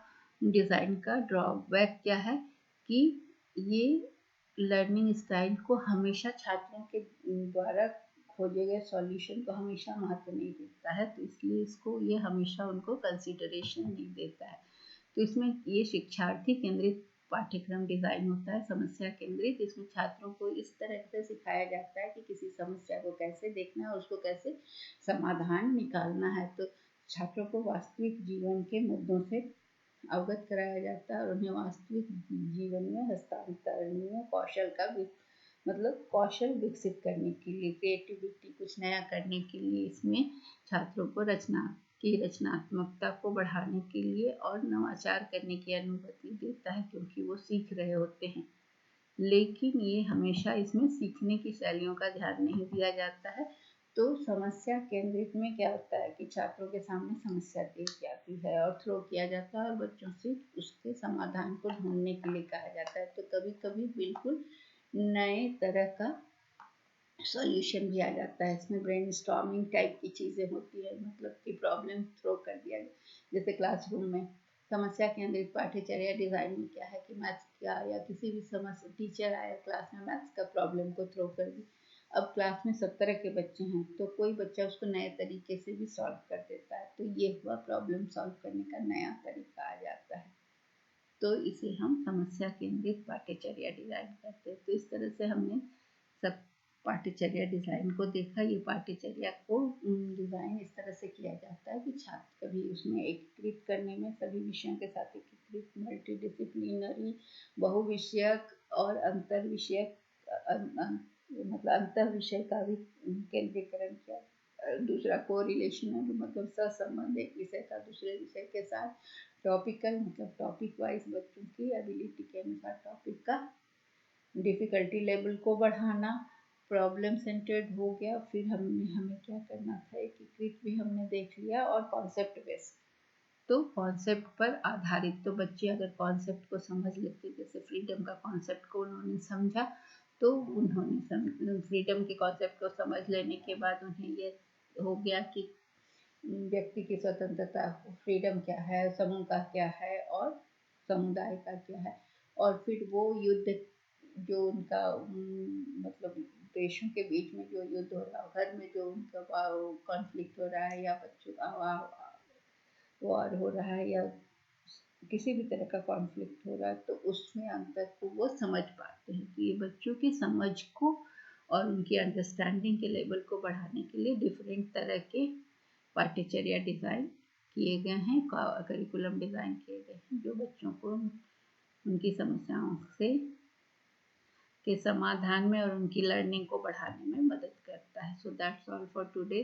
डिज़ाइन का ड्रॉबैक क्या है कि ये लर्निंग स्टाइल को हमेशा छात्रों के द्वारा खोजे गए सॉल्यूशन को हमेशा महत्व नहीं देता है, तो इसलिए इसको ये हमेशा उनको कंसिडरेशन नहीं देता है। तो इसमें ये शिक्षार्थी केंद्रित पाठ्यक्रम डिज़ाइन होता है, समस्या केंद्रित। इसमें छात्रों को इस तरह से सिखाया जाता है कि किसी समस्या को कैसे देखना है, उसको कैसे समाधान निकालना है। तो छात्रों को वास्तविक जीवन के मुद्दों से अवगत कराया जाता है और उन्हें वास्तविक जीवन में हस्तांतरणीय कौशल का मतलब कौशल विकसित करने के लिए, क्रिएटिविटी, कुछ नया करने के लिए इसमें छात्रों को रचनात्मकता को बढ़ाने के लिए और नवाचार करने की अनुमति देता है, क्योंकि वो सीख रहे होते हैं। लेकिन ये हमेशा इसमें सीखने की शैलियों का ध्यान नहीं दिया जाता है। तो समस्या केंद्रित में क्या होता है कि छात्रों के सामने समस्या दी जाती है और थ्रो किया जाता है और बच्चों से उसके समाधान को ढूंढने के लिए कहा जाता है। तो कभी कभी बिल्कुल नए तरह का सॉल्यूशन भी आ जाता है। इसमें ब्रेन स्टॉर्मिंग टाइप की चीज़ें होती है, मतलब कि प्रॉब्लम थ्रो कर दिया जाए। जैसे क्लासरूम में समस्या केंद्रित पाठ्यचर्या डिज़ाइन में क्या है कि मैथ्स का या किसी भी समस्या, टीचर आया क्लास में मैथ्स का प्रॉब्लम को थ्रो कर दी। अब क्लास में 70 के बच्चे हैं तो कोई बच्चा उसको नए तरीके से भी सॉल्व कर देता है, तो ये हुआ प्रॉब्लम सॉल्व करने का नया तरीका आ जाता है। तो इसे हम समस्या केंद्रित पाठ्यचर्या डिज़ाइन करते हैं। तो इस तरह से हमने सब पाठ्यचर्या डिज़ाइन को देखा। ये पाठ्यचर्या को डिज़ाइन इस तरह से किया जाता है कि छात्र कभी उसमें एकीकृत करने में, सभी विषयों के साथ एकीकृत, मल्टीडिसिप्लिनरी, बहुविषयक और अंतर विषयक, मतलब अंतर विषय का भी केंद्रीकरण किया। दूसरा कोरिलेशनल, मतलब सहसंबंध एक विषय का दूसरे विषय के साथ। टॉपिकल, मतलब टॉपिक वाइज बच्चों की एबिलिटी के अनुसार टॉपिक का डिफ़िकल्टी लेवल को बढ़ाना। प्रॉब्लम सेंटर्ड हो गया। फिर हमें क्या करना था, एकीकृत भी हमने देख लिया, और कॉन्सेप्ट बेस्ड, तो कॉन्सेप्ट पर आधारित। तो बच्चे अगर कॉन्सेप्ट को समझ लेते, जैसे फ्रीडम का कॉन्सेप्ट को उन्होंने समझा, तो उन्होंने फ्रीडम के कॉन्सेप्ट को समझ लेने के बाद उन्हें ये हो गया कि व्यक्ति की स्वतंत्रता, फ्रीडम क्या है, समूह का क्या है और समुदाय का क्या है। और फिर वो युद्ध जो उनका मतलब देशों के बीच में जो युद्ध हो रहा है, घर में जो उनका कॉन्फ्लिक्ट हो रहा है, या बच्चों का वॉर हो रहा है, या किसी भी तरह का कॉन्फ्लिक्ट हो रहा है, तो उसमें अंतर को वो समझ पाते हैं। तो ये बच्चों की समझ को और उनकी अंडरस्टैंडिंग के लेवल को बढ़ाने के लिए डिफरेंट तरह के पाठ्यचर्या डिज़ाइन किए गए हैं, करिकुलम डिज़ाइन किए गए हैं, जो बच्चों को उनकी समस्याओं से के समाधान में और उनकी लर्निंग को बढ़ाने में मदद करता है। So that's all for today.